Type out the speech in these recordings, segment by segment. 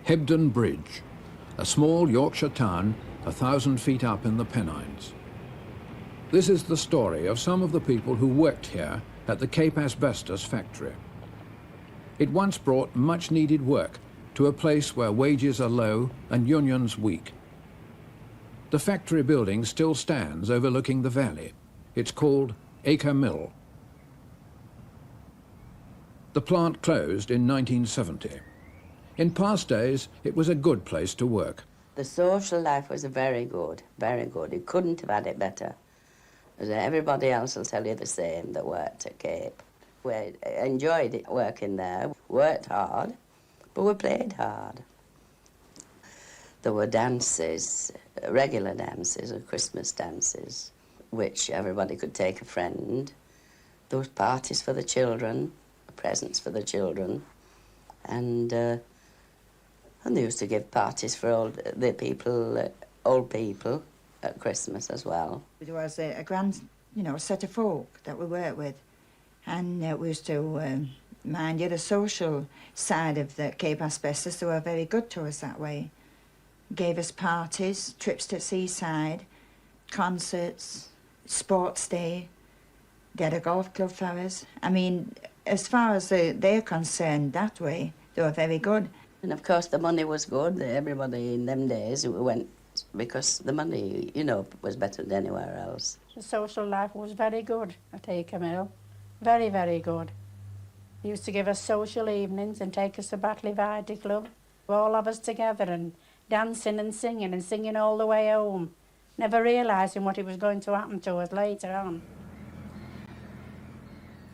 Hebden Bridge, a small Yorkshire town 1,000 feet up in the Pennines. This is the story of some of the people who worked here at the Cape Asbestos factory. It once brought much needed work to a place where wages are low and unions weak. The factory building still stands overlooking the valley. It's called Acre Mill. The plant closed in 1970. In past days, it was a good place to work. The social life was very good, very good. You couldn't have had it better. As everybody else will tell you the same that worked at Cape. We enjoyed it working there, worked hard, but we played hard. There were dances, regular dances or Christmas dances, which everybody could take a friend. There was parties for the children, presents for the children, and they used to give parties for old people at Christmas as well. There was a grand, set of folk that we worked with, and we used to mind the social side of the Cape Asbestos. They were very good to us that way. Gave us parties, trips to seaside, concerts, sports day. They had a golf club for us. I mean, as far as they're concerned that way, they were very good. And of course the money was good. Everybody in them days went because the money, was better than anywhere else. The social life was very good at Acre Mill. Very, very good. They used to give us social evenings and take us to Batley Vardy Club. All of us together and dancing and singing all the way home, never realising what it was going to happen to us later on.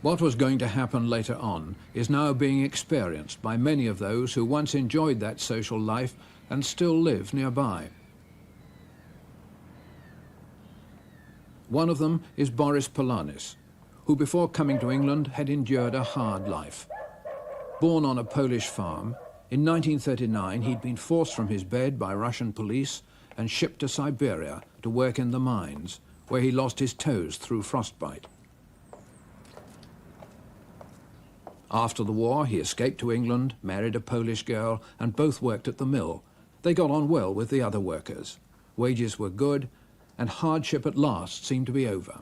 What was going to happen later on is now being experienced by many of those who once enjoyed that social life and still live nearby. One of them is Boris Polanis, who before coming to England had endured a hard life. Born on a Polish farm, in 1939 he'd been forced from his bed by Russian police and shipped to Siberia to work in the mines, where he lost his toes through frostbite. After the war, he escaped to England, married a Polish girl, and both worked at the mill. They got on well with the other workers. Wages were good, and hardship at last seemed to be over.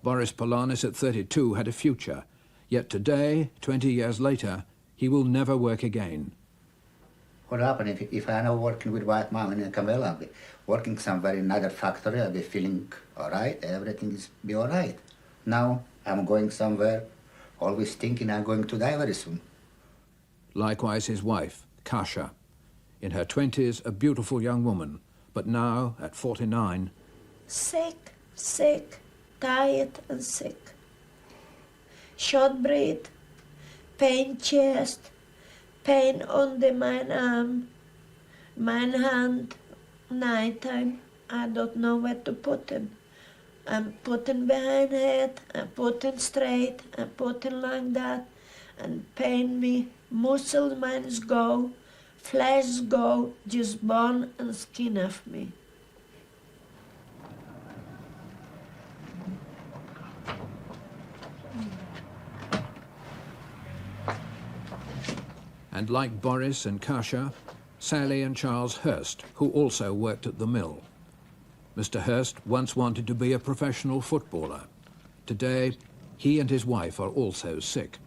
Boris Polanis at 32 had a future, yet today, 20 years later, he will never work again. What happened if I'm not working with white mom in Acre Mill, I'll be working somewhere in another factory, I'll be feeling all right, everything is be all right. Now I'm going somewhere, always thinking I'm going to die very soon. Likewise his wife, Kasia. In her 20s, a beautiful young woman, but now, at 49... Sick, tired and sick. Short breath, pain chest, pain under my arm, my hand, nighttime. I don't know where to put him. I'm putting behind head, I'm putting straight, I'm putting like that, and pain me. Muscles mine go, flesh go, just bone and skin of me. And like Boris and Kasia, Sally and Charles Hurst, who also worked at the mill. Mr. Hurst once wanted to be a professional footballer. Today, he and his wife are also sick.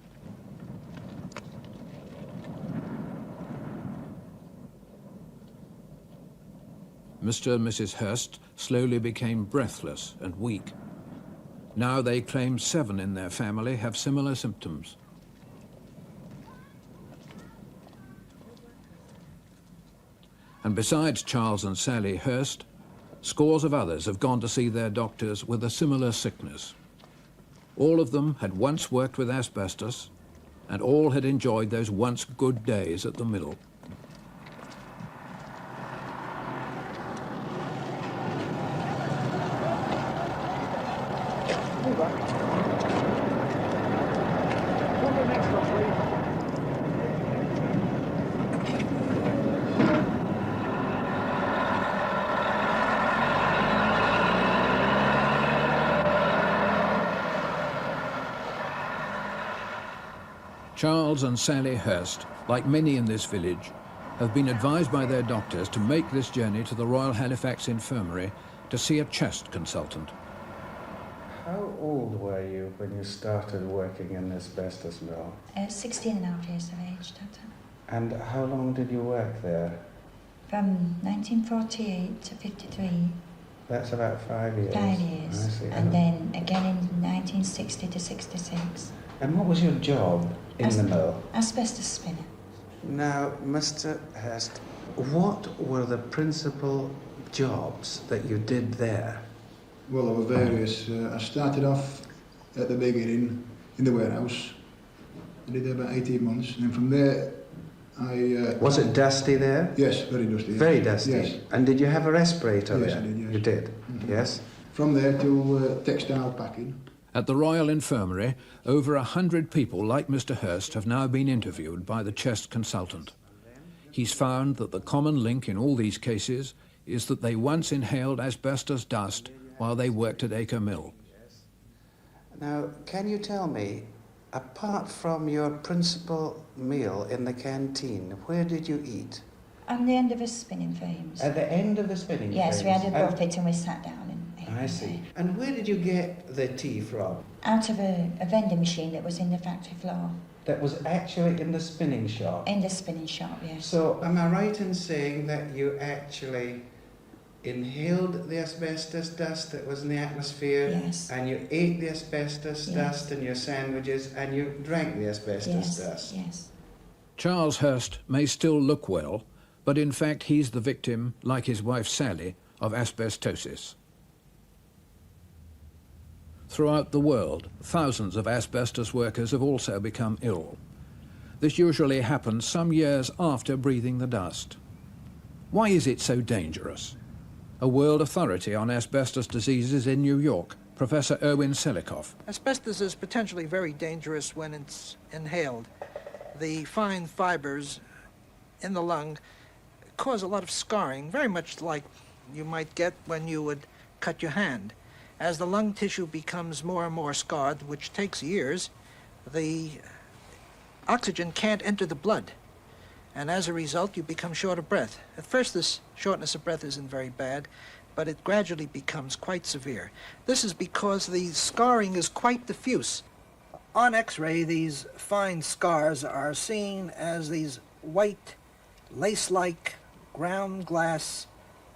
Mr. and Mrs. Hurst slowly became breathless and weak. Now they claim 7 in their family have similar symptoms. And besides Charles and Sally Hurst, scores of others have gone to see their doctors with a similar sickness. All of them had once worked with asbestos, and all had enjoyed those once good days at the mill. Charles and Sally Hurst, like many in this village, have been advised by their doctors to make this journey to the Royal Halifax Infirmary to see a chest consultant. How old were you when you started working in this asbestos mill? 16 and a half years of age, Doctor. And how long did you work there? From 1948 to 53. That's about 5 years. 5 years. I see. And then again in 1960 to 66. And what was your job in the mill? Asbestos spinner. Now, Mr. Hurst, what were the principal jobs that you did there? Well, there were various. I started off at the beginning in the warehouse. I did there about 18 months, and then from there I... Was it dusty there? Yes, very dusty. Yes. Very dusty? Yes. And did you have a respirator there? Yes, I did, yes. You did? Mm-hmm. Yes? From there to textile packing. At the Royal Infirmary, over 100 people like Mr. Hurst have now been interviewed by the chest consultant. He's found that the common link in all these cases is that they once inhaled asbestos dust while they worked at Acre Mill. Now, can you tell me, apart from your principal meal in the canteen, where did you eat? On the end of his spinning frames. At the end of the spinning Yes, frames? we had a buffet and we sat down and ate. I see. And where did you get the tea from? Out of a vending machine that was in the factory floor. That was actually in the spinning shop? In the spinning shop, yes. So, am I right in saying that you actually inhaled the asbestos dust that was in the atmosphere? Yes. And you ate the asbestos Yes. dust in your sandwiches, and you drank the asbestos Yes, dust? yes. Charles Hurst may still look well, but in fact he's the victim, like his wife Sally, of asbestosis. Throughout the world, thousands of asbestos workers have also become ill. This usually happens some years after breathing the dust. Why is it so dangerous? A world authority on asbestos diseases in New York, Professor Erwin Selikoff. Asbestos is potentially very dangerous when it's inhaled. The fine fibers in the lung cause a lot of scarring, very much like you might get when you would cut your hand. As the lung tissue becomes more and more scarred, which takes years, the oxygen can't enter the blood. And as a result, you become short of breath. At first, this shortness of breath isn't very bad, but it gradually becomes quite severe. This is because the scarring is quite diffuse. On X-ray, these fine scars are seen as these white, lace-like, ground glass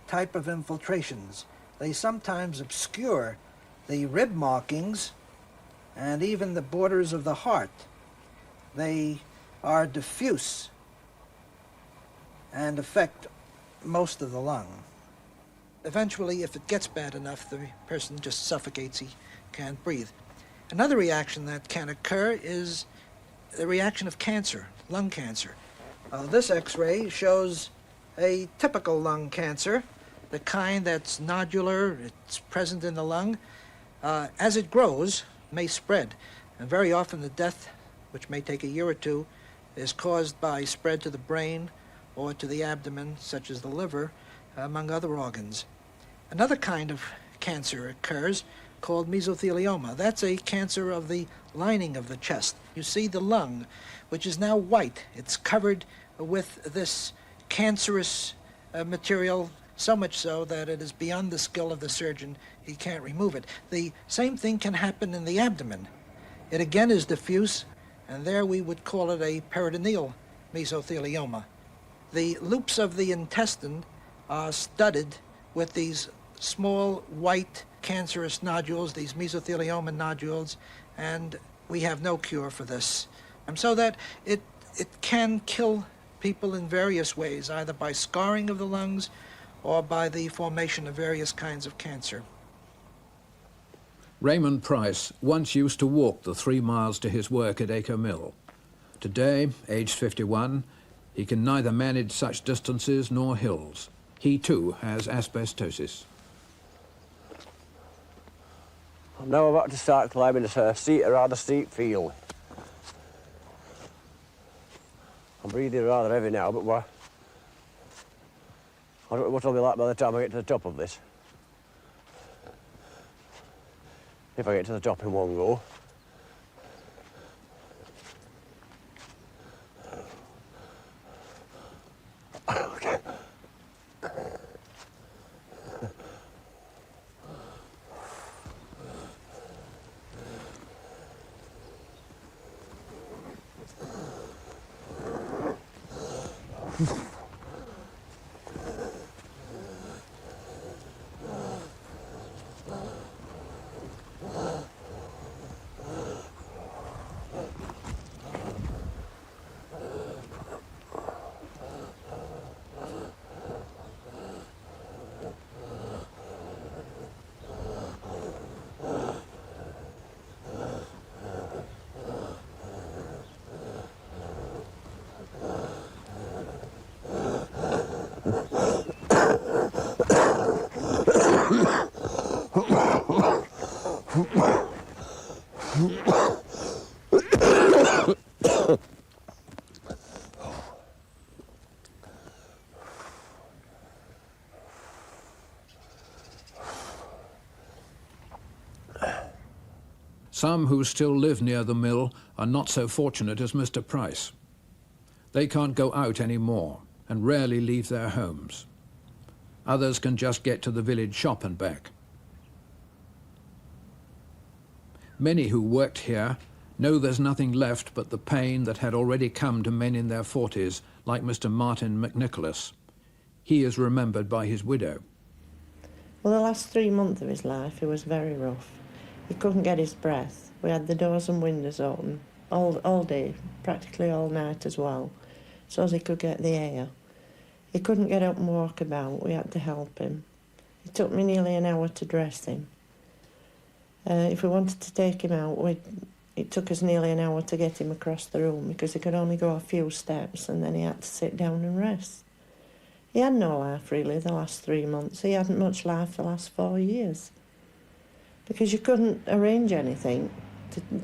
type of infiltrations. They sometimes obscure the rib markings and even the borders of the heart. They are diffuse and affect most of the lung. Eventually, if it gets bad enough, the person just suffocates, he can't breathe. Another reaction that can occur is the reaction of cancer, lung cancer. This X-ray shows a typical lung cancer, the kind that's nodular, it's present in the lung. As it grows, it may spread, and very often the death, which may take a year or two, is caused by spread to the brain or to the abdomen, such as the liver, among other organs. Another kind of cancer occurs called mesothelioma. That's a cancer of the lining of the chest. You see the lung, which is now white. It's covered with this cancerous material, so much so that it is beyond the skill of the surgeon. He can't remove it. The same thing can happen in the abdomen. It again is diffuse, and there we would call it a peritoneal mesothelioma. The loops of the intestine are studded with these small white cancerous nodules, these mesothelioma nodules, and we have no cure for this. And so that it can kill people in various ways, either by scarring of the lungs or by the formation of various kinds of cancer. Raymond Price once used to walk the 3 miles to his work at Acre Mill. Today, aged 51, he can neither manage such distances nor hills. He too has asbestosis. I'm now about to start climbing a rather steep field. I'm breathing rather heavy now, but I don't know what I'll be like by the time I get to the top of this. If I get to the top in one go. Some who still live near the mill are not so fortunate as Mr. Price. They can't go out anymore and rarely leave their homes. Others can just get to the village shop and back. Many who worked here know there's nothing left but the pain that had already come to men in their 40s, like Mr. Martin McNicholas. He is remembered by his widow. Well, the last 3 months of his life, it was very rough. He couldn't get his breath. We had the doors and windows open all day, practically all night as well, so as he could get the air. He couldn't get up and walk about. We had to help him. It took me nearly an hour to dress him. If we wanted to take him out, it took us nearly an hour to get him across the room because he could only go a few steps and then he had to sit down and rest. He had no life really the last 3 months. He hadn't much life the last 4 years because you couldn't arrange anything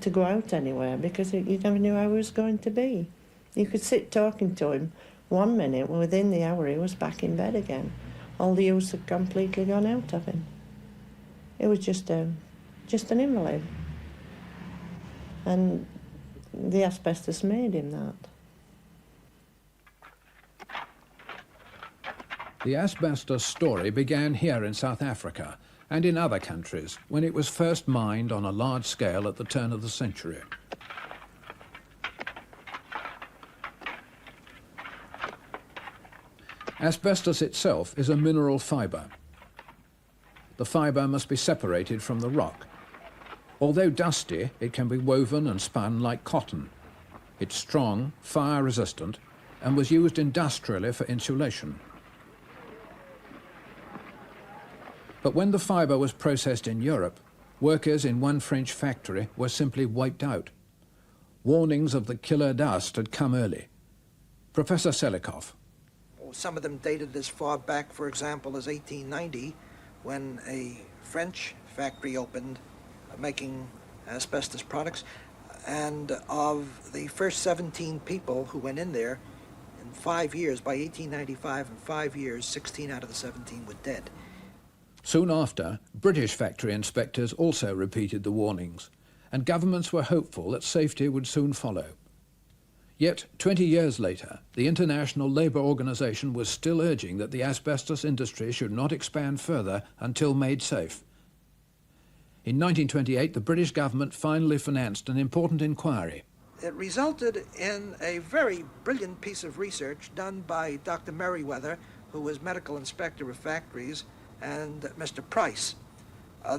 to go out anywhere because you never knew how he was going to be. You could sit talking to him 1 minute, within the hour he was back in bed again. All the use had completely gone out of him. It was just an invalid. And the asbestos made him that. The asbestos story began here in South Africa and in other countries when it was first mined on a large scale at the turn of the century. Asbestos itself is a mineral fibre. The fibre must be separated from the rock. Although dusty, it can be woven and spun like cotton. It's strong, fire-resistant, and was used industrially for insulation. But when the fibre was processed in Europe, workers in one French factory were simply wiped out. Warnings of the killer dust had come early. Professor Selikoff. Some of them dated as far back, for example, as 1890, when a French factory opened making asbestos products. And of the first 17 people who went in there, in 5 years, by 1895, in 5 years, 16 out of the 17 were dead. Soon after, British factory inspectors also repeated the warnings, and governments were hopeful that safety would soon follow. Yet, 20 years later, the International Labour Organization was still urging that the asbestos industry should not expand further until made safe. In 1928, the British government finally financed an important inquiry. It resulted in a very brilliant piece of research done by Dr. Merriweather, who was medical inspector of factories, and Mr. Price.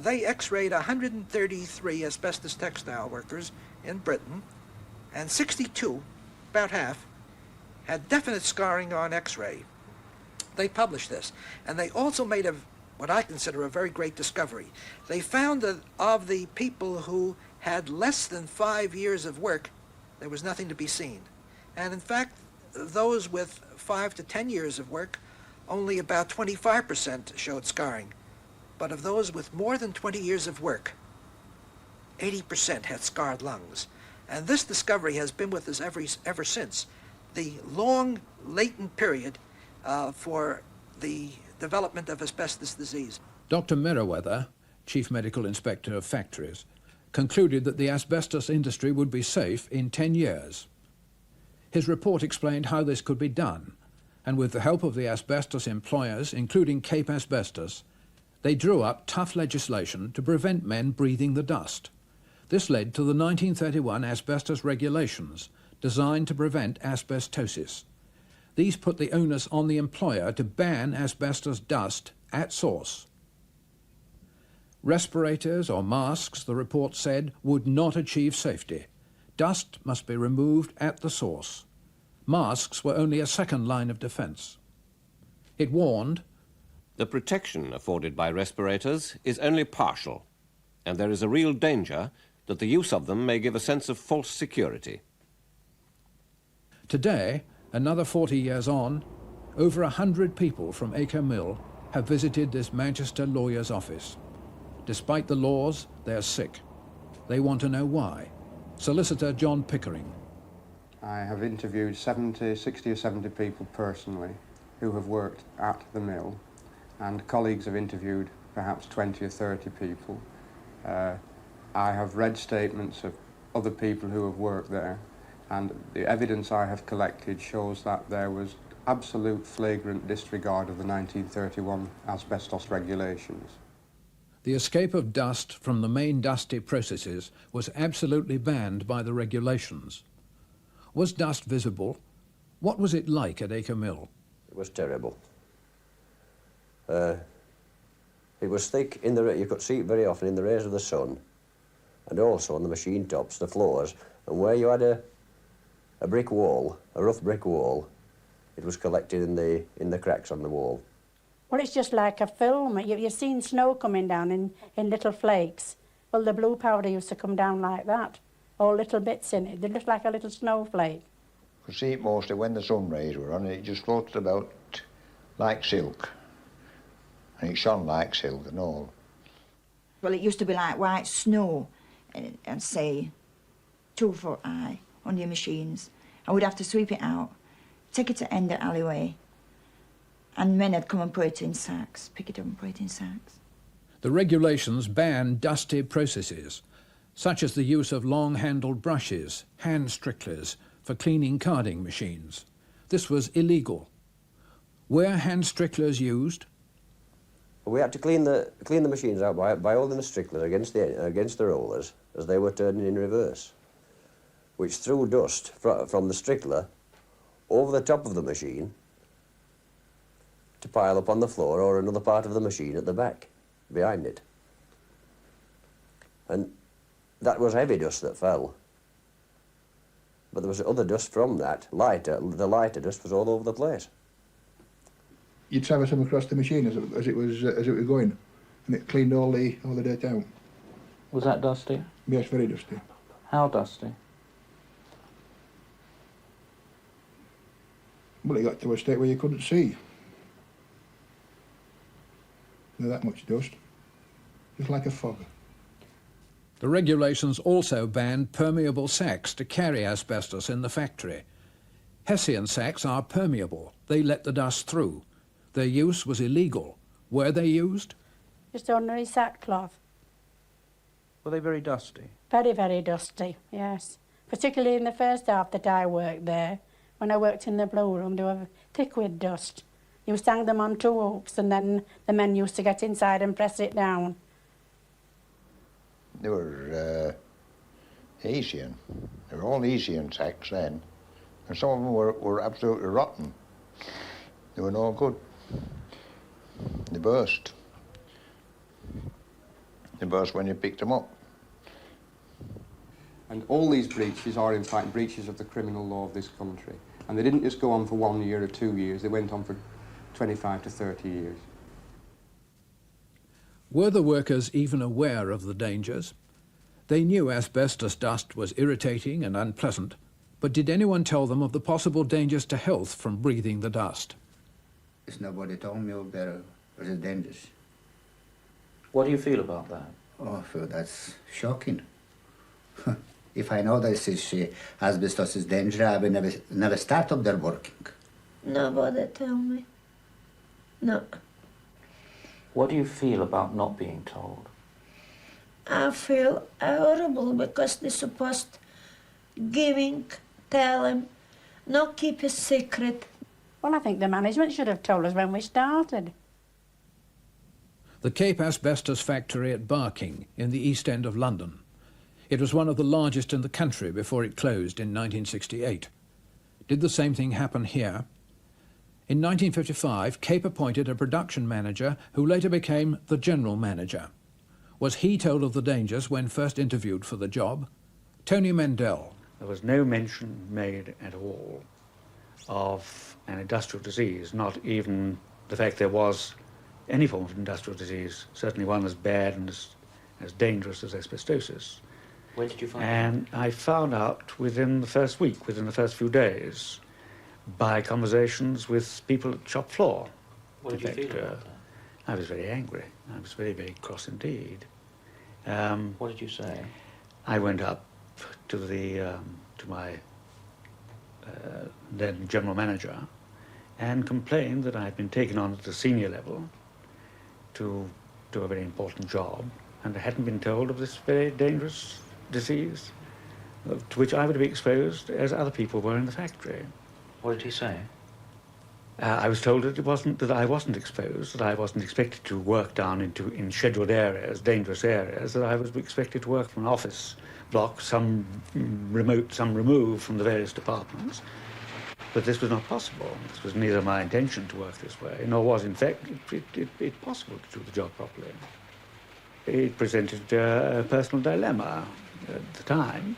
They x-rayed 133 asbestos textile workers in Britain, and 62, about half, had definite scarring on x-ray. They published this, and they also made what I consider a very great discovery. They found that of the people who had less than 5 years of work, there was nothing to be seen. And in fact, those with 5 to 10 years of work, only about 25% showed scarring. But of those with more than 20 years of work, 80% had scarred lungs. And this discovery has been with us ever since. The long latent period for the development of asbestos disease. Dr. Merriweather, Chief Medical Inspector of Factories, concluded that the asbestos industry would be safe in 10 years. His report explained how this could be done, and with the help of the asbestos employers, including Cape Asbestos, they drew up tough legislation to prevent men breathing the dust. This led to the 1931 asbestos regulations, designed to prevent asbestosis. these put the onus on the employer to ban asbestos dust at source. Respirators or masks, the report said, would not achieve safety. Dust must be removed at the source. Masks were only a second line of defence. It warned, the protection afforded by respirators is only partial, and there is a real danger that the use of them may give a sense of false security. Today, another 40 years on, over 100 people from Acre Mill have visited this Manchester lawyer's office. Despite the laws, they're sick. They want to know why. Solicitor John Pickering. I have interviewed 60 or 70 people personally who have worked at the mill, and colleagues have interviewed perhaps 20 or 30 people. I have read statements of other people who have worked there, and the evidence I have collected shows that there was absolute flagrant disregard of the 1931 asbestos regulations. The escape of dust from the main dusty processes was absolutely banned by the regulations. Was dust visible? What was it like at Acre Mill? It was terrible. It was thick in the, you could see it very often in the rays of the sun, and also on the machine tops, the floors, and where you had a brick wall, a rough brick wall, it was collected in the cracks on the wall. Well, it's just like a film. You've seen snow coming down in little flakes. Well, the blue powder used to come down like that, all little bits in it. They looked like a little snowflake. You could see it mostly when the sun rays were on, it just floated about like silk. And it shone like silk and all. Well, it used to be like white snow, and say 2 foot high on your machines. And we'd have to sweep it out, take it to end the alleyway, and men had come and put it in sacks, pick it up and put it in sacks. The regulations ban dusty processes, such as the use of long-handled brushes, hand stricklers, for cleaning carding machines. This was illegal. Were hand stricklers used? We had to clean the machines out by holding the stricklers against the rollers as they were turning in reverse, which threw dust from the strickler over the top of the machine to pile up on the floor or another part of the machine at the back, behind it. And that was heavy dust that fell. But there was other dust from that, the lighter dust was all over the place. You'd traverse them across the machine as it was going, and it cleaned all the dirt out. Was that dusty? Yes, very dusty. How dusty? Well, it got to a state where you couldn't see. Not that much dust, just like a fog. The regulations also banned permeable sacks to carry asbestos in the factory. Hessian sacks are permeable. They let the dust through. Their use was illegal. Were they used? Just ordinary sackcloth. Were they very dusty? Very, very dusty, yes. Particularly in the first half that I worked there. When I worked in the blue room, they were thick with dust. You hang them on 2 hooks, and then the men used to get inside and press it down. They were Asian. They were all Asian sacks then. And some of them were absolutely rotten. They were no good. They burst. They burst when you picked them up. And all these breaches are in fact breaches of the criminal law of this country. And they didn't just go on for 1 year or 2 years, they went on for 25 to 30 years. Were the workers even aware of the dangers? They knew asbestos dust was irritating and unpleasant, but did anyone tell them of the possible dangers to health from breathing the dust? It's nobody told me of their dangers. What do you feel about that? Oh, I feel that's shocking. If I know that asbestos is dangerous, I will never start up there working. Nobody tell me. No. What do you feel about not being told? I feel horrible because they're supposed tell him, not keep a secret. Well, I think the management should have told us when we started. The Cape Asbestos factory at Barking in the East End of London. It was one of the largest in the country before it closed in 1968. Did the same thing happen here? In 1955, Cape appointed a production manager who later became the general manager. Was he told of the dangers when first interviewed for the job? Tony Mendel. There was no mention made at all of an industrial disease, not even the fact there was any form of industrial disease, certainly one as bad and as dangerous as asbestosis. When did you find out? And I found out within the first week, within the first few days, by conversations with people at the shop floor. What did you feel about that? I was very angry. I was very, very cross indeed. What did you say? I went up to the to my then general manager and complained that I had been taken on at a senior level to do a very important job, and I hadn't been told of this very dangerous disease to which I would be exposed as other people were in the factory. What did he say? I was told that I wasn't exposed, that I wasn't expected to work down in scheduled areas, dangerous areas, that I was expected to work from an office block, some removed from the various departments. But this was not possible. This was neither my intention to work this way, nor was, in fact, it possible to do the job properly. It presented a personal dilemma at the time,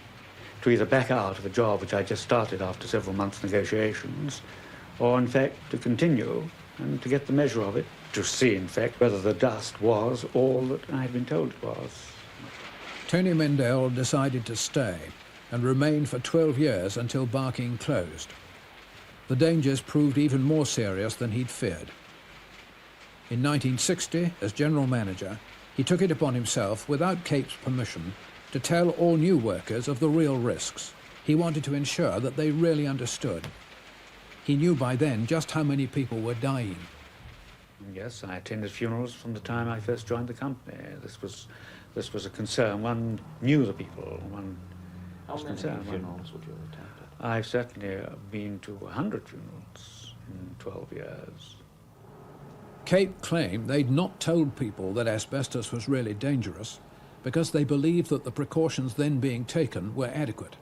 to either back out of a job which I just started after several months' negotiations, or in fact to continue and to get the measure of it, to see in fact whether the dust was all that I had been told it was. Tony Mendel decided to stay and remained for 12 years until Barking closed. The dangers proved even more serious than he'd feared. In 1960, as general manager, he took it upon himself, without Cape's permission, to tell all new workers of the real risks. He wanted to ensure that they really understood. He knew by then just how many people were dying. Yes, I attended funerals from the time I first joined the company. This was a concern. One knew the people. One How was many concerned. funerals would you have attended? I've certainly been to 100 funerals in 12 years. Cape claimed they'd not told people that asbestos was really dangerous because they believed that the precautions then being taken were adequate.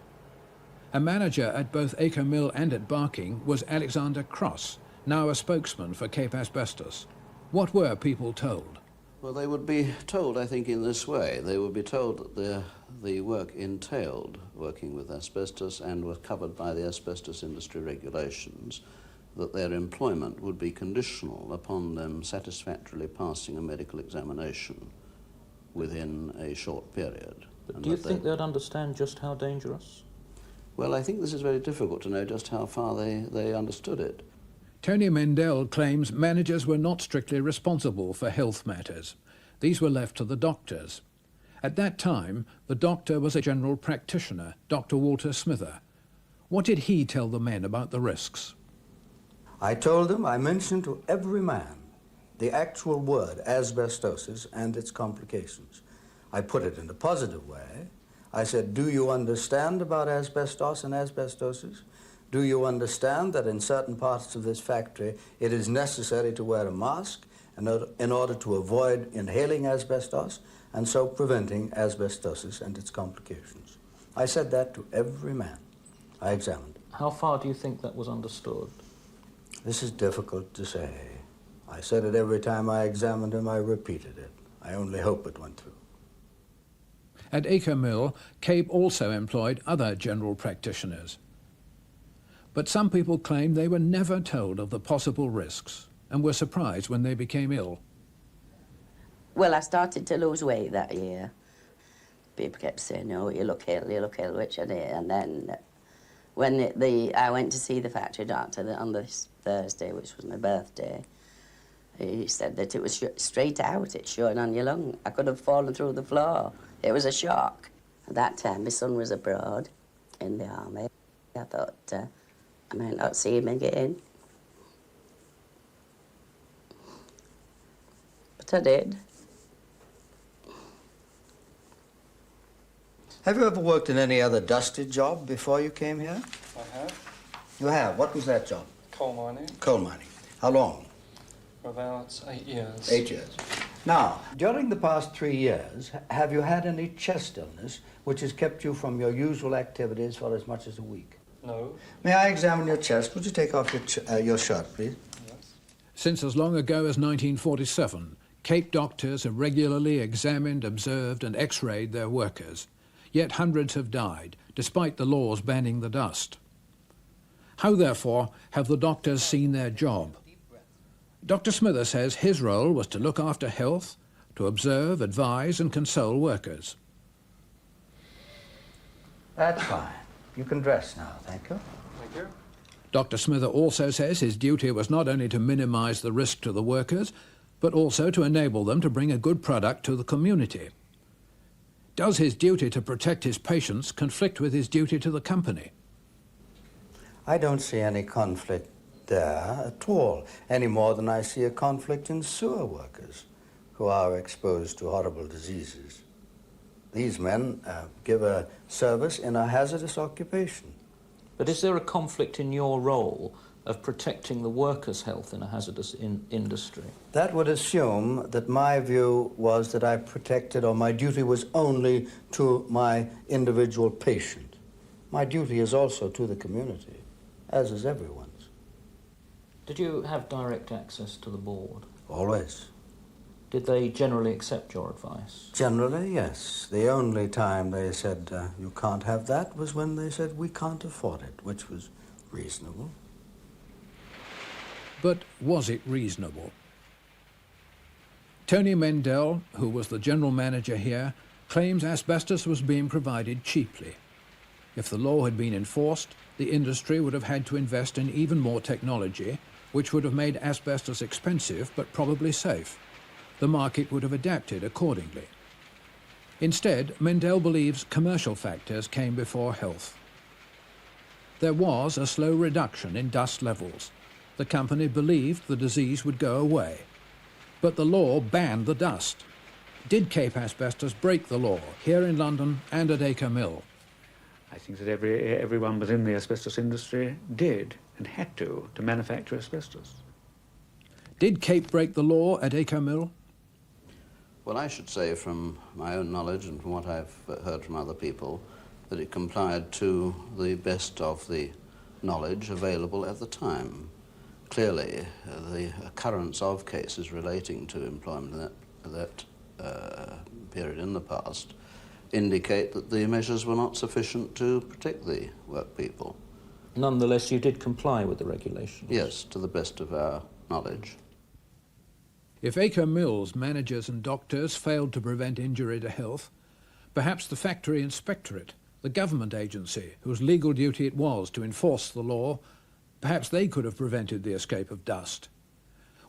A manager at both Acre Mill and at Barking was Alexander Cross, now a spokesman for Cape Asbestos. What were people told? Well, they would be told, I think, in this way. They would be told that the work entailed working with asbestos and was covered by the asbestos industry regulations, that their employment would be conditional upon them satisfactorily passing a medical examination within a short period. But do you think they'd understand just how dangerous? Well, I think this is very difficult to know just how far they understood it. Tony Mendel claims managers were not strictly responsible for health matters. These were left to the doctors. At that time, the doctor was a general practitioner, Dr. Walter Smither. What did he tell the men about the risks? I told them, I mentioned to every man the actual word asbestosis and its complications. I put it in a positive way. I said, do you understand about asbestos and asbestosis? Do you understand that in certain parts of this factory it is necessary to wear a mask in order to avoid inhaling asbestos and so preventing asbestosis and its complications? I said that to every man I examined. How far do you think that was understood? This is difficult to say. I said it every time I examined him, I repeated it. I only hope it went through. At Acre Mill, Cape also employed other general practitioners. But some people claimed they were never told of the possible risks and were surprised when they became ill. Well, I started to lose weight that year. People kept saying, oh, you look ill, which I did. And then when I went to see the factory doctor on this Thursday, which was my birthday, he said that it was straight out, it's showing on your lung. I could have fallen through the floor. It was a shock. At that time, my son was abroad in the army. I thought, I might not see him again. But I did. Have you ever worked in any other dusty job before you came here? I have. You have? What was that job? Coal mining. Coal mining. How long? For about 8 years. 8 years. Now, during the past 3 years, have you had any chest illness which has kept you from your usual activities for as much as a week? No. May I examine your chest? Would you take off your shirt, please? Since as long ago as 1947, Cape doctors have regularly examined, observed and x-rayed their workers, yet hundreds have died, despite the laws banning the dust. How, therefore, have the doctors seen their job? Dr. Smither says his role was to look after health, to observe, advise and console workers. That's fine. You can dress now, thank you. Thank you. Dr. Smither also says his duty was not only to minimise the risk to the workers, but also to enable them to bring a good product to the community. Does his duty to protect his patients conflict with his duty to the company? I don't see any conflict there at all, any more than I see a conflict in sewer workers who are exposed to horrible diseases. These men give a service in a hazardous occupation. But is there a conflict in your role of protecting the workers' health in a hazardous industry? That would assume that my view was that I protected, or my duty was only to my individual patient. My duty is also to the community, as is everyone's. Did you have direct access to the board? Always. Did they generally accept your advice? Generally, yes. The only time they said, you can't have that, was when they said, we can't afford it, which was reasonable. But was it reasonable? Tony Mendel, who was the general manager here, claims asbestos was being provided cheaply. If the law had been enforced, the industry would have had to invest in even more technology, which would have made asbestos expensive but probably safe. The market would have adapted accordingly. Instead, Mendel believes commercial factors came before health. There was a slow reduction in dust levels. The company believed the disease would go away. But the law banned the dust. Did Cape Asbestos break the law here in London and at Acre Mill? I think that everyone within the asbestos industry did and had to manufacture asbestos. Did Cape break the law at Acre Mill? Well, I should say from my own knowledge and from what I've heard from other people, that it complied to the best of the knowledge available at the time. Clearly, the occurrence of cases relating to employment in that period in the past indicate that the measures were not sufficient to protect the work people. Nonetheless, you did comply with the regulations? Yes, to the best of our knowledge. If Acre Mill's managers and doctors failed to prevent injury to health, perhaps the factory inspectorate, the government agency whose legal duty it was to enforce the law, perhaps they could have prevented the escape of dust.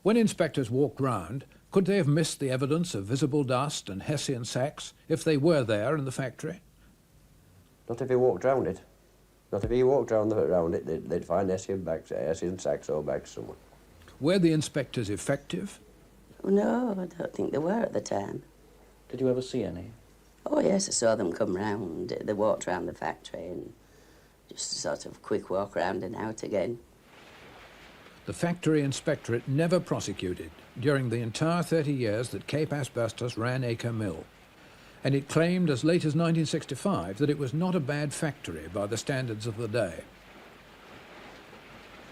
When inspectors walked round, could they have missed the evidence of visible dust and Hessian sacks if they were there in the factory? Not if he walked round it. Not if he walked around it, they'd find Hessian sacks or bags somewhere. Were the inspectors effective? No, I don't think they were at the time. Did you ever see any? Oh yes, I saw them come round. They walked round the factory and just sort of quick walk round and out again. The factory inspectorate never prosecuted during the entire 30 years that Cape Asbestos ran Acre Mill. And it claimed as late as 1965 that it was not a bad factory by the standards of the day.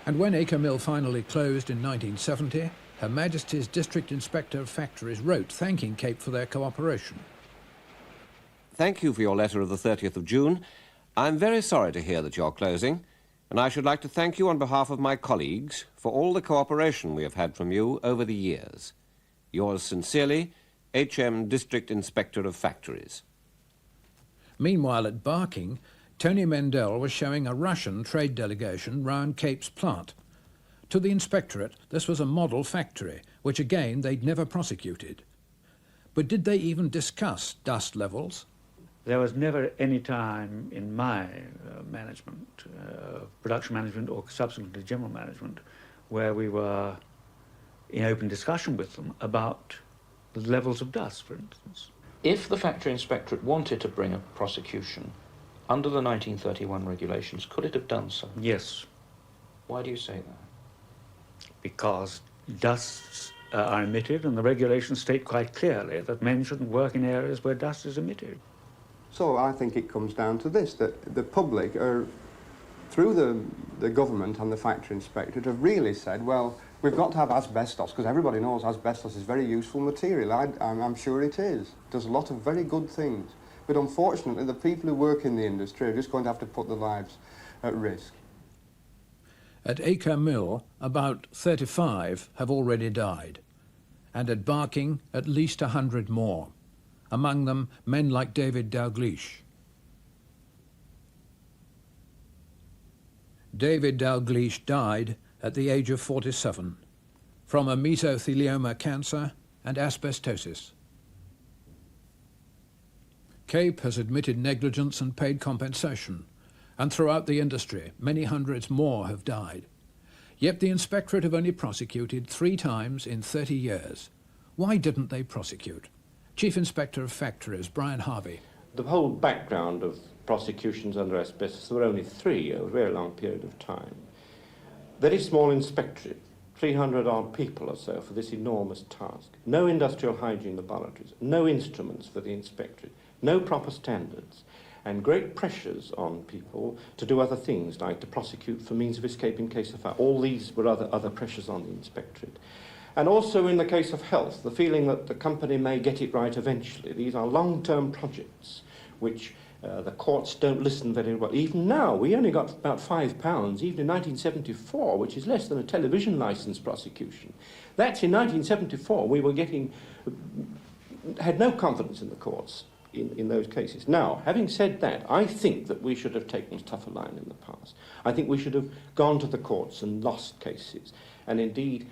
And when Acre Mill finally closed in 1970, Her Majesty's District Inspector of Factories wrote thanking Cape for their cooperation. Thank you for your letter of the 30th of June. I'm very sorry to hear that you're closing, and I should like to thank you on behalf of my colleagues for all the cooperation we have had from you over the years. Yours sincerely, H.M. District Inspector of Factories. Meanwhile at Barking, Tony Mendel was showing a Russian trade delegation round Cape's plant. To the inspectorate, this was a model factory, which again they'd never prosecuted. But did they even discuss dust levels? There was never any time in my management, production management or subsequently general management, where we were in open discussion with them about the levels of dust, for instance. If the factory inspectorate wanted to bring a prosecution under the 1931 regulations, could it have done so? Yes. Why do you say that? Because dusts are emitted, and the regulations state quite clearly that men shouldn't work in areas where dust is emitted. So I think it comes down to this, that the public are, through the government and the factory inspectorate, have really said, well, We've got to have asbestos, because everybody knows asbestos is very useful material. I'm sure it is. It does a lot of very good things. But unfortunately, the people who work in the industry are just going to have to put their lives at risk. At Acre Mill, about 35 have already died, and at Barking, at least 100 more, among them men like David Dalgleish. David Dalgleish died at the age of 47 from a mesothelioma cancer and asbestosis. Cape has admitted negligence and paid compensation, and throughout the industry many hundreds more have died. Yet the inspectorate have only prosecuted 3 times in 30 years. Why didn't they prosecute? Chief Inspector of Factories, Brian Harvey. The whole background of prosecutions under asbestos, there were only 3 over a very long period of time. Very small inspectorate, 300 odd people or so for this enormous task. No industrial hygiene laboratories, no instruments for the inspectorate, no proper standards, and great pressures on people to do other things, like to prosecute for means of escape in case of fire. All these were other pressures on the inspectorate. And also in the case of health, the feeling that the company may get it right eventually. These are long-term projects which the courts don't listen very well. Even now, we only got about £5, even in 1974, which is less than a television licence prosecution. That's in 1974. We were had no confidence in the courts in those cases. Now, having said that, I think that we should have taken a tougher line in the past. I think we should have gone to the courts and lost cases. And indeed,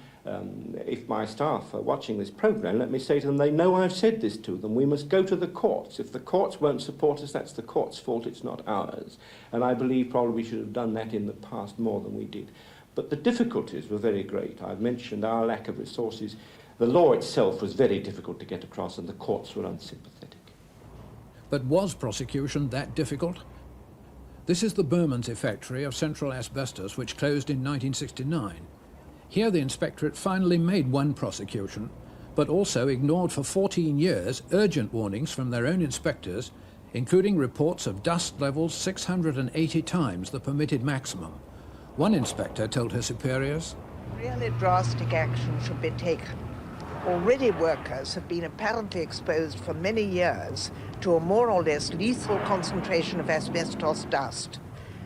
if my staff are watching this programme, let me say to them, they know I've said this to them. We must go to the courts. If the courts won't support us, that's the court's fault, it's not ours. And I believe probably we should have done that in the past more than we did. But the difficulties were very great. I've mentioned our lack of resources. The law itself was very difficult to get across, and the courts were unsympathetic. But was prosecution that difficult? This is the Bermondsey factory of Central Asbestos, which closed in 1969. Here the inspectorate finally made one prosecution, but also ignored for 14 years urgent warnings from their own inspectors, including reports of dust levels 680 times the permitted maximum. One inspector told her superiors, "Really drastic action should be taken. Already workers have been apparently exposed for many years to a more or less lethal concentration of asbestos dust,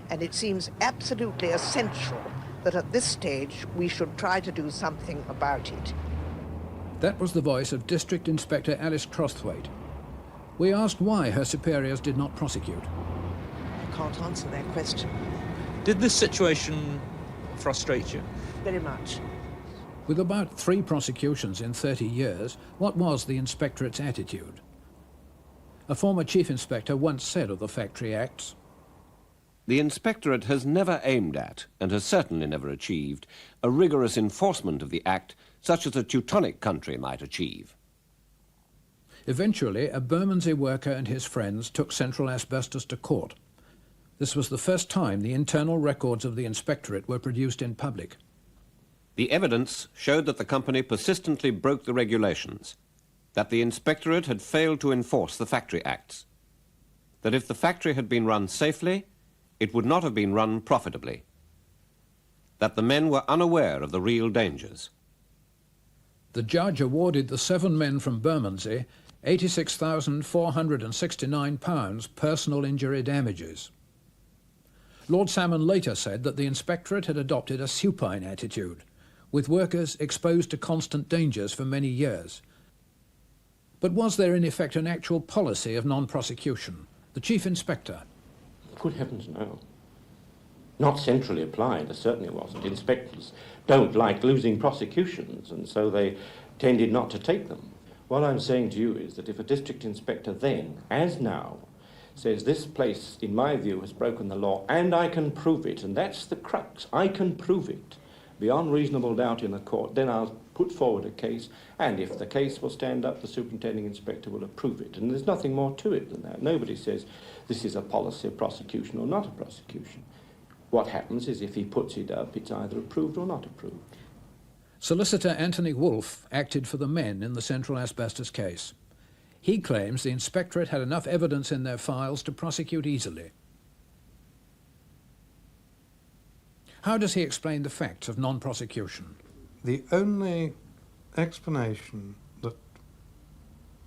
and it seems absolutely essential that at this stage we should try to do something about it." That was the voice of District Inspector Alice Crosthwaite. We asked why her superiors did not prosecute. I can't answer that question. Did this situation frustrate you? Very much. With about 3 prosecutions in 30 years, what was the inspectorate's attitude? A former chief inspector once said of the Factory Acts, "The inspectorate has never aimed at, and has certainly never achieved, a rigorous enforcement of the Act such as a Teutonic country might achieve." Eventually, a Bermondsey worker and his friends took Central Asbestos to court. This was the first time the internal records of the inspectorate were produced in public. The evidence showed that the company persistently broke the regulations, that the inspectorate had failed to enforce the Factory Acts, that if the factory had been run safely, it would not have been run profitably, that the men were unaware of the real dangers. The judge awarded the 7 men from Bermondsey £86,469 personal injury damages. Lord Salmon later said that the inspectorate had adopted a supine attitude, with workers exposed to constant dangers for many years. But was there in effect an actual policy of non-prosecution? The chief inspector. Good heavens, no. Not centrally applied, there certainly wasn't. Inspectors don't like losing prosecutions, and so they tended not to take them. What I'm saying to you is that if a district inspector then, as now, says this place, in my view, has broken the law, and I can prove it, and that's the crux, I can prove it, beyond reasonable doubt in the court, then I'll put forward a case, and if the case will stand up, the superintending inspector will approve it. And there's nothing more to it than that. Nobody says this is a policy of prosecution or not a prosecution. What happens is if he puts it up, it's either approved or not approved. Solicitor Anthony Wolfe acted for the men in the Central Asbestos case. He claims the inspectorate had enough evidence in their files to prosecute easily. How does he explain the facts of non-prosecution? The only explanation that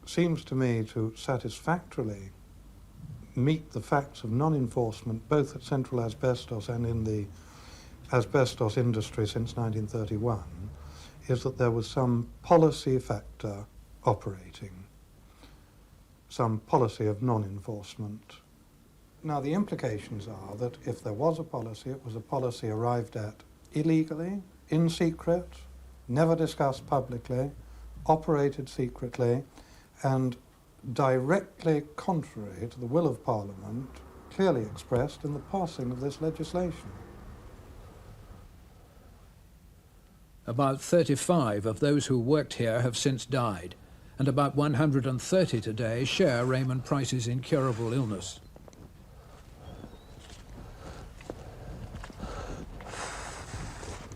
seems to me to satisfactorily meet the facts of non-enforcement both at Central Asbestos and in the asbestos industry since 1931 is that there was some policy factor operating, some policy of non-enforcement. Now, the implications are that if there was a policy, it was a policy arrived at illegally, in secret, never discussed publicly, operated secretly, and directly contrary to the will of Parliament, clearly expressed in the passing of this legislation. About 35 of those who worked here have since died, and about 130 today share Raymond Price's incurable illness.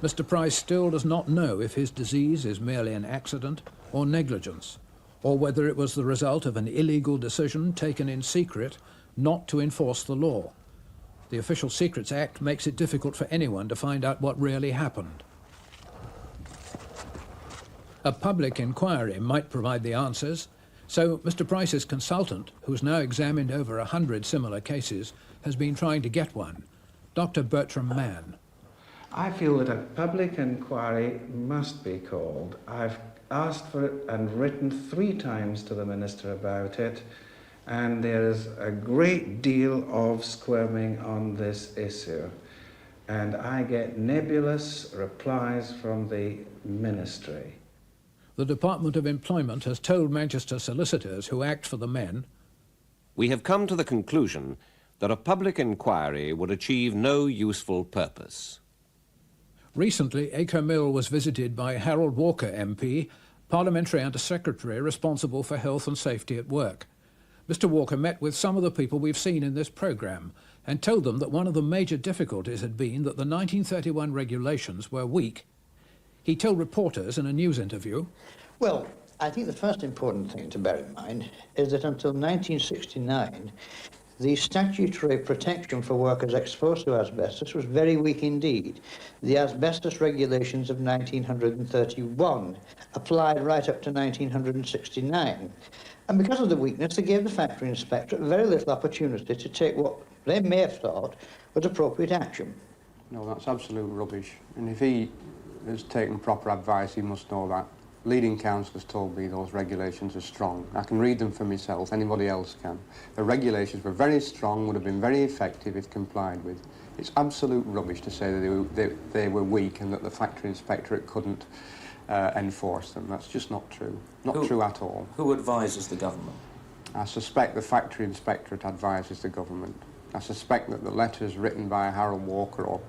Mr. Price still does not know if his disease is merely an accident or negligence, or whether it was the result of an illegal decision taken in secret not to enforce the law. The Official Secrets Act makes it difficult for anyone to find out what really happened. A public inquiry might provide the answers, so Mr. Price's consultant, who's now examined over 100 similar cases, has been trying to get one, Dr. Bertram Mann. I feel that a public inquiry must be called. I've asked for it and written 3 times to the Minister about it, and there is a great deal of squirming on this issue. And I get nebulous replies from the Ministry. The Department of Employment has told Manchester solicitors who act for the men, We have come to the conclusion that a public inquiry would achieve no useful purpose. Recently, Acre Mill was visited by Harold Walker MP, Parliamentary Under-Secretary responsible for health and safety at work. Mr. Walker met with some of the people we've seen in this programme and told them that one of the major difficulties had been that the 1931 regulations were weak. He told reporters in a news interview, Well, I think the first important thing to bear in mind is that until 1969, the statutory protection for workers exposed to asbestos was very weak indeed. The asbestos regulations of 1931 applied right up to 1969. And because of the weakness, they gave the factory inspector very little opportunity to take what they may have thought was appropriate action. No, that's absolute rubbish. And if he has taken proper advice, he must know that. Leading councillors told me those regulations are strong. I can read them for myself, anybody else can. The regulations were very strong, would have been very effective if complied with. It's absolute rubbish to say that they were weak and that the factory inspectorate couldn't enforce them. That's just not true. Not true at all. Who advises the government? I suspect the factory inspectorate advises the government. I suspect that the letters written by Harold Walker, or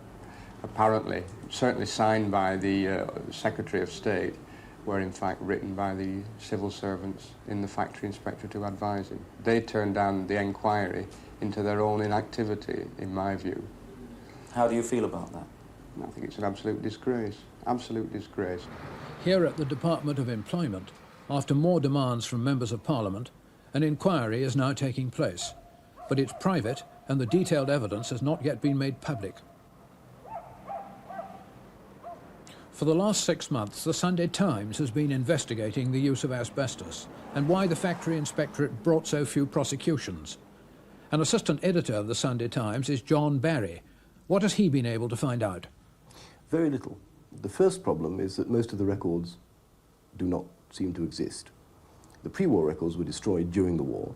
apparently, certainly signed by the Secretary of State, were in fact written by the civil servants in the factory inspector to advise him. They turned down the inquiry into their own inactivity, in my view. How do you feel about that? I think it's an absolute disgrace. Absolute disgrace. here at the Department of Employment, after more demands from members of Parliament, an inquiry is now taking place, but it's private and the detailed evidence has not yet been made public. For the last 6 months, the Sunday Times has been investigating the use of asbestos and why the factory inspectorate brought so few prosecutions. An assistant editor of the Sunday Times is John Barry. What has he been able to find out? Very little. The first problem is that most of the records do not seem to exist. The pre-war records were destroyed during the war,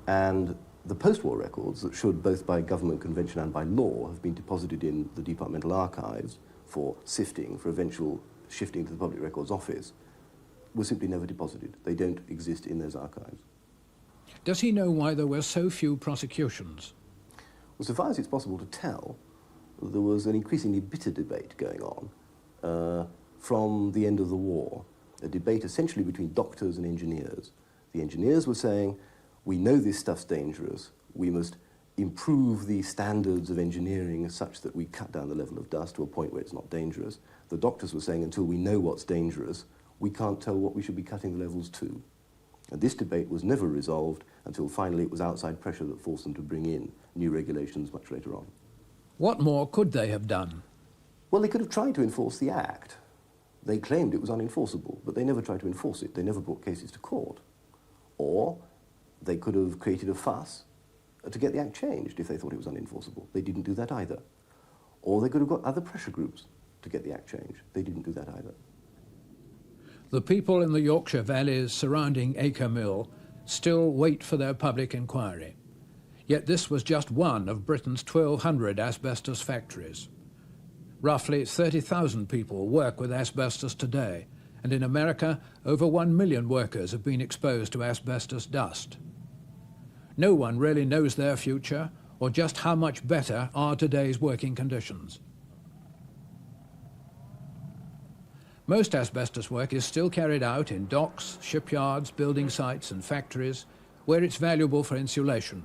and the post-war records that should, both by government convention and by law, have been deposited in the departmental archives for sifting, for eventual shifting to the Public Records Office, were simply never deposited. They don't exist in those archives. Does he know why there were so few prosecutions? Well, so far as it's possible to tell, there was an increasingly bitter debate going on from the end of the war, a debate essentially between doctors and engineers. The engineers were saying, we know this stuff's dangerous, we must improve the standards of engineering such that we cut down the level of dust to a point where it's not dangerous. The doctors were saying, until we know what's dangerous, we can't tell what we should be cutting the levels to. And this debate was never resolved until finally it was outside pressure that forced them to bring in new regulations much later on. What more could they have done? Well, they could have tried to enforce the Act. They claimed it was unenforceable, but they never tried to enforce it. They never brought cases to court. Or they could have created a fuss to get the act changed if they thought it was unenforceable. They didn't do that either. Or they could have got other pressure groups to get the act changed. They didn't do that either. The people in the Yorkshire valleys surrounding Acre Mill still wait for their public inquiry. Yet this was just one of Britain's 1,200 asbestos factories. Roughly 30,000 people work with asbestos today, and in America, over 1 million workers have been exposed to asbestos dust. No one really knows their future or just how much better are today's working conditions. Most asbestos work is still carried out in docks, shipyards, building sites and factories, where it's valuable for insulation.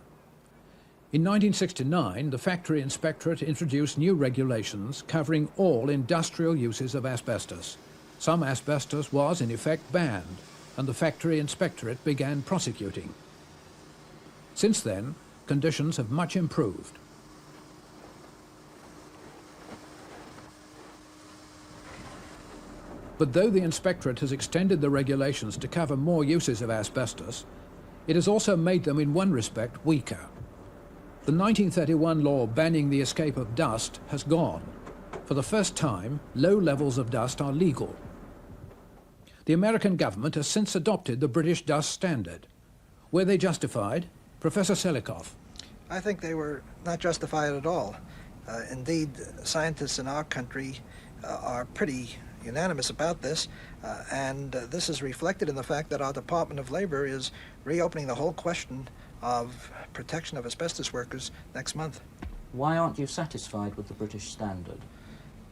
In 1969, the Factory Inspectorate introduced new regulations covering all industrial uses of asbestos. Some asbestos was, in effect, banned, and the Factory Inspectorate began prosecuting. Since then, conditions have much improved. But though the Inspectorate has extended the regulations to cover more uses of asbestos, it has also made them in one respect weaker. The 1931 law banning the escape of dust has gone. For the first time, low levels of dust are legal. The American government has since adopted the British dust standard. Were they justified? Professor Selikoff. I think they were not justified at all. Indeed, scientists in our country are pretty unanimous about this, and this is reflected in the fact that our Department of Labor is reopening the whole question of protection of asbestos workers next month. Why aren't you satisfied with the British standard?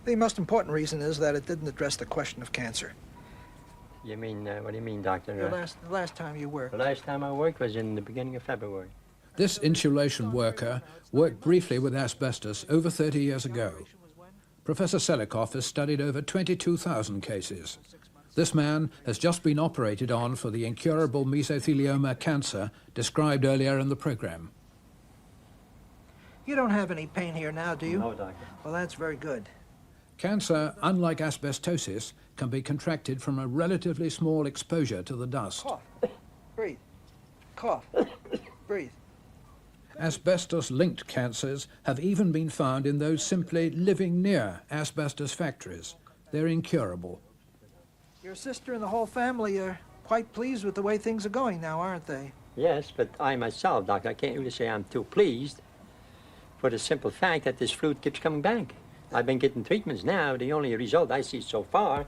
The most important reason is that it didn't address the question of cancer. You mean, what do you mean, Doctor? The last time you worked. The last time I worked was in the beginning of February. This insulation worker worked briefly with asbestos over 30 years ago. Professor Selikoff has studied over 22,000 cases. This man has just been operated on for the incurable mesothelioma cancer described earlier in the program. You don't have any pain here now, do you? No, Doctor. Well, that's very good. Cancer, unlike asbestosis, can be contracted from a relatively small exposure to the dust. Cough. Breathe. Cough. Breathe. Asbestos-linked cancers have even been found in those simply living near asbestos factories. They're incurable. Your sister and the whole family are quite pleased with the way things are going now, aren't they? Yes, but I myself, Doctor, I can't really say I'm too pleased for the simple fact that this fluid keeps coming back. I've been getting treatments now. The only result I see so far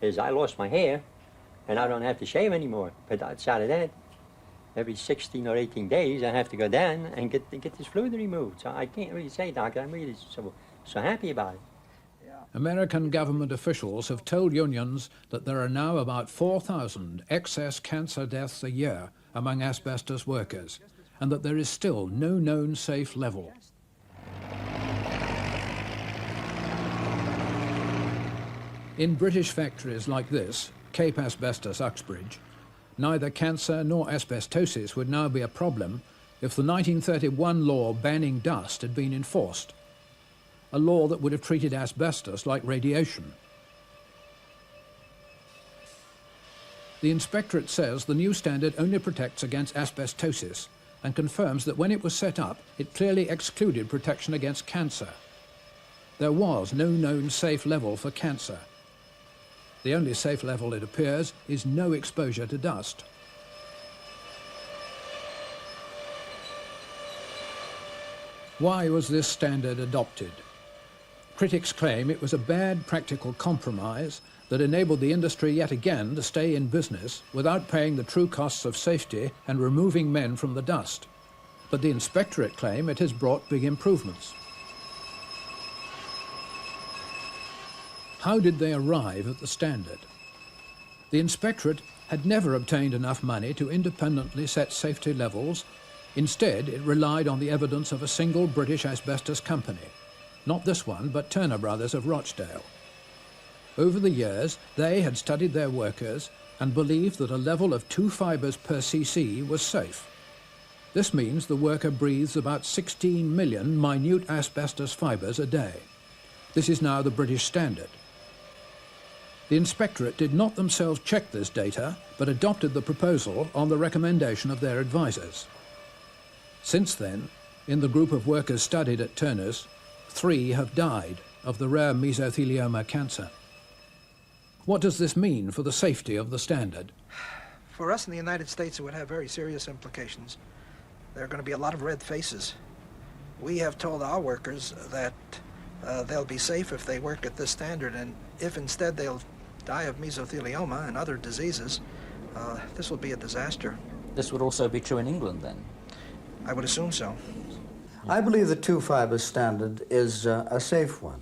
is I lost my hair and I don't have to shave anymore. But outside of that, every 16 or 18 days I have to go down and get this fluid removed. So I can't really say, Doctor, I'm really so happy about it. American government officials have told unions that there are now about 4,000 excess cancer deaths a year among asbestos workers, and that there is still no known safe level. In British factories like this, Cape Asbestos, Uxbridge, neither cancer nor asbestosis would now be a problem if the 1931 law banning dust had been enforced, a law that would have treated asbestos like radiation. The Inspectorate says the new standard only protects against asbestosis and confirms that when it was set up, it clearly excluded protection against cancer. There was no known safe level for cancer. The only safe level, it appears, is no exposure to dust. Why was this standard adopted? Critics claim it was a bad practical compromise that enabled the industry yet again to stay in business without paying the true costs of safety and removing men from the dust. But the Inspectorate claim it has brought big improvements. How did they arrive at the standard? The Inspectorate had never obtained enough money to independently set safety levels. Instead, it relied on the evidence of a single British asbestos company. Not this one, but Turner Brothers of Rochdale. Over the years, they had studied their workers and believed that a level of 2 fibres per cc was safe. This means the worker breathes about 16 million minute asbestos fibres a day. This is now the British standard. The The inspectorate did not themselves check this data, but adopted the proposal on the recommendation of their advisors. Since then, in the group of workers studied at Turner's, 3 have died of the rare mesothelioma cancer. What does this mean for the safety of the standard? For us in the United States, it would have very serious implications. There are going to be a lot of red faces. We have told our workers that they'll be safe if they work at this standard, and if instead they'll die of mesothelioma and other diseases, this will be a disaster. This would also be true in England, then? I would assume so. I believe the two-fiber standard is a safe one.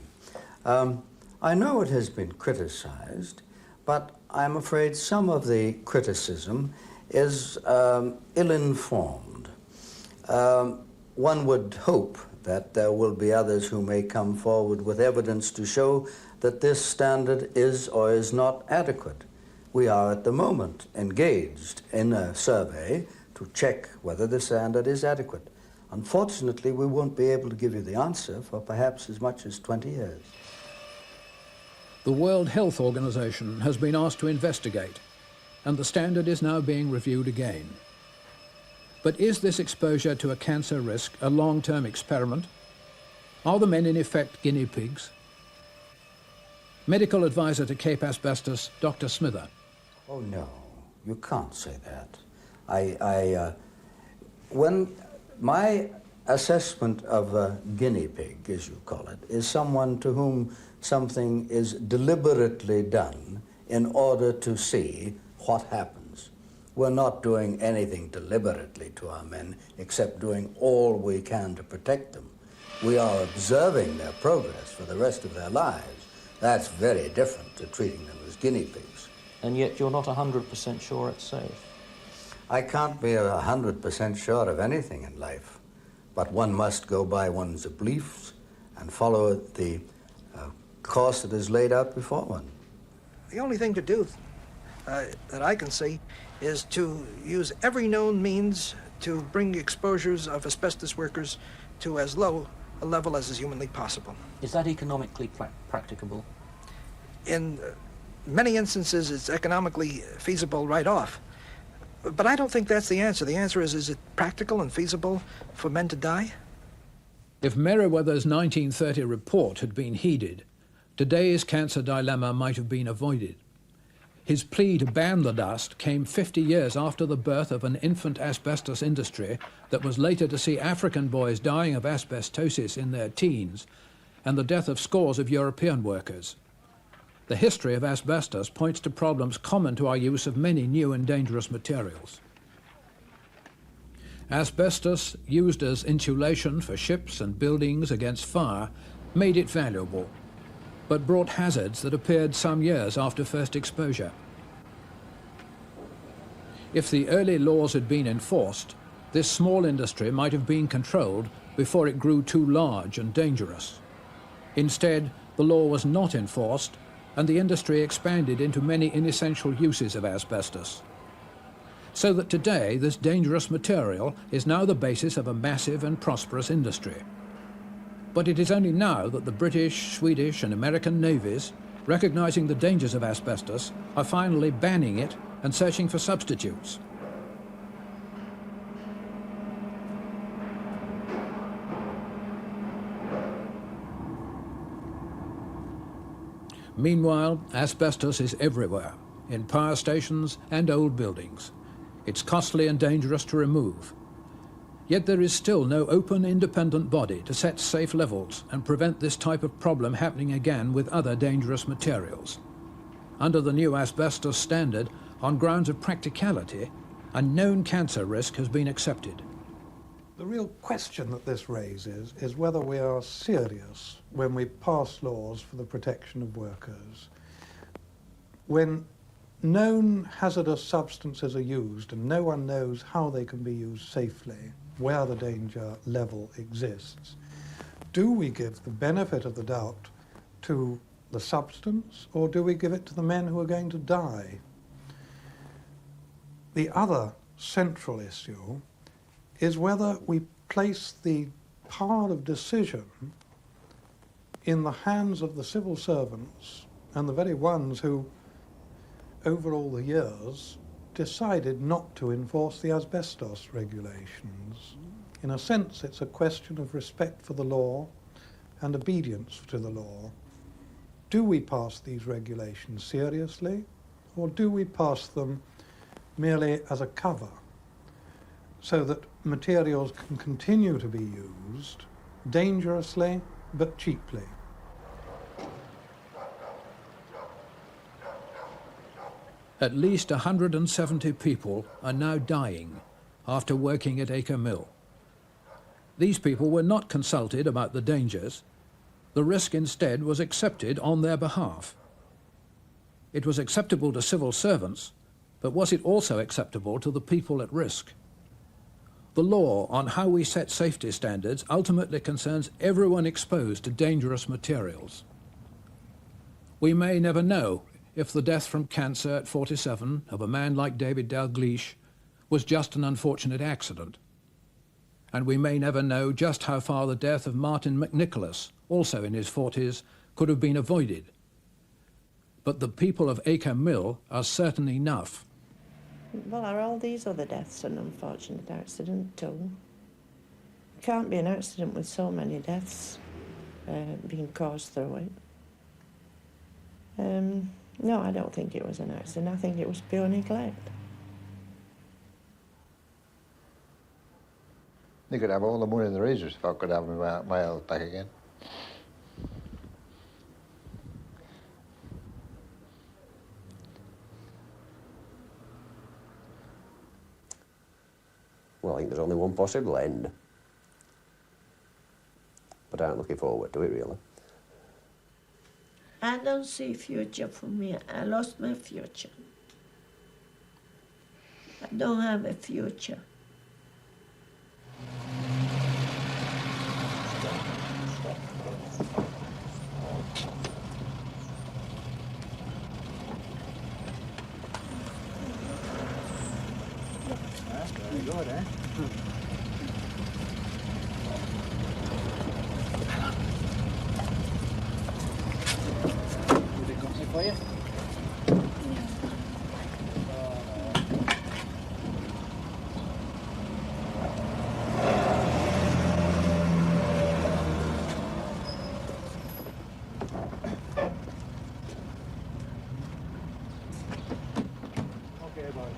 I know it has been criticized, but I'm afraid some of the criticism is ill-informed. One would hope that there will be others who may come forward with evidence to show that this standard is or is not adequate. We are at the moment engaged in a survey to check whether the standard is adequate. Unfortunately, we won't be able to give you the answer for perhaps as much as 20 years. The World Health Organization has been asked to investigate, and the standard is now being reviewed again. But is this exposure to a cancer risk a long-term experiment? Are the men in effect guinea pigs? Medical advisor to Cape Asbestos, Dr. Smither. Oh no, you can't say that. When my assessment of a guinea pig, as you call it, is someone to whom something is deliberately done in order to see what happens. We're not doing anything deliberately to our men except doing all we can to protect them. We are observing their progress for the rest of their lives. That's very different to treating them as guinea pigs. And yet you're not 100% sure it's safe? I can't be 100% sure of anything in life, but one must go by one's beliefs and follow the course that is laid out before one. The only thing to do that I can see is to use every known means to bring exposures of asbestos workers to as low a level as is humanly possible. Is that economically practicable? In many instances, it's economically feasible right off. But I don't think that's the answer. The answer is it practical and feasible for men to die? If Meriwether's 1930 report had been heeded, today's cancer dilemma might have been avoided. His plea to ban the dust came 50 years after the birth of an infant asbestos industry that was later to see African boys dying of asbestosis in their teens and the death of scores of European workers. The history of asbestos points to problems common to our use of many new and dangerous materials. Asbestos, used as insulation for ships and buildings against fire, made it valuable, but brought hazards that appeared some years after first exposure. If the early laws had been enforced, this small industry might have been controlled before it grew too large and dangerous. Instead, the law was not enforced, and the industry expanded into many inessential uses of asbestos. So that today, this dangerous material is now the basis of a massive and prosperous industry. But it is only now that the British, Swedish and American navies, recognizing the dangers of asbestos, are finally banning it and searching for substitutes. Meanwhile, asbestos is everywhere, in power stations and old buildings. It's costly and dangerous to remove. Yet there is still no open, independent body to set safe levels and prevent this type of problem happening again with other dangerous materials. Under the new asbestos standard, on grounds of practicality, a known cancer risk has been accepted. The real question that this raises is whether we are serious when we pass laws for the protection of workers. When known hazardous substances are used and no one knows how they can be used safely, where the danger level exists, do we give the benefit of the doubt to the substance, or do we give it to the men who are going to die? The other central issue is whether we place the power of decision in the hands of the civil servants and the very ones who over all the years, decided not to enforce the asbestos regulations. In a sense, it's a question of respect for the law and obedience to the law. Do we pass these regulations seriously, or do we pass them merely as a cover so that materials can continue to be used dangerously but cheaply? At least 170 people are now dying after working at Acre Mill. These people were not consulted about the dangers. The risk instead was accepted on their behalf. It was acceptable to civil servants, but was it also acceptable to the people at risk? The law on how we set safety standards ultimately concerns everyone exposed to dangerous materials. We may never know if the death from cancer at 47 of a man like David Dalgleish was just an unfortunate accident. And we may never know just how far the death of Martin McNicholas, also in his 40s, could have been avoided. But the people of Acre Mill are certain enough. Well, are all these other deaths an unfortunate accident too? It can't be an accident with so many deaths being caused through it. No, I don't think it was an accident. I think it was pure neglect. You could have all the money there is if I could have my health back again. Well, I think there's only one possible end. But I aren't looking forward to it, really. I don't see a future for me. I lost my future. I don't have a future. That's very good, eh? For you? Okay, bye.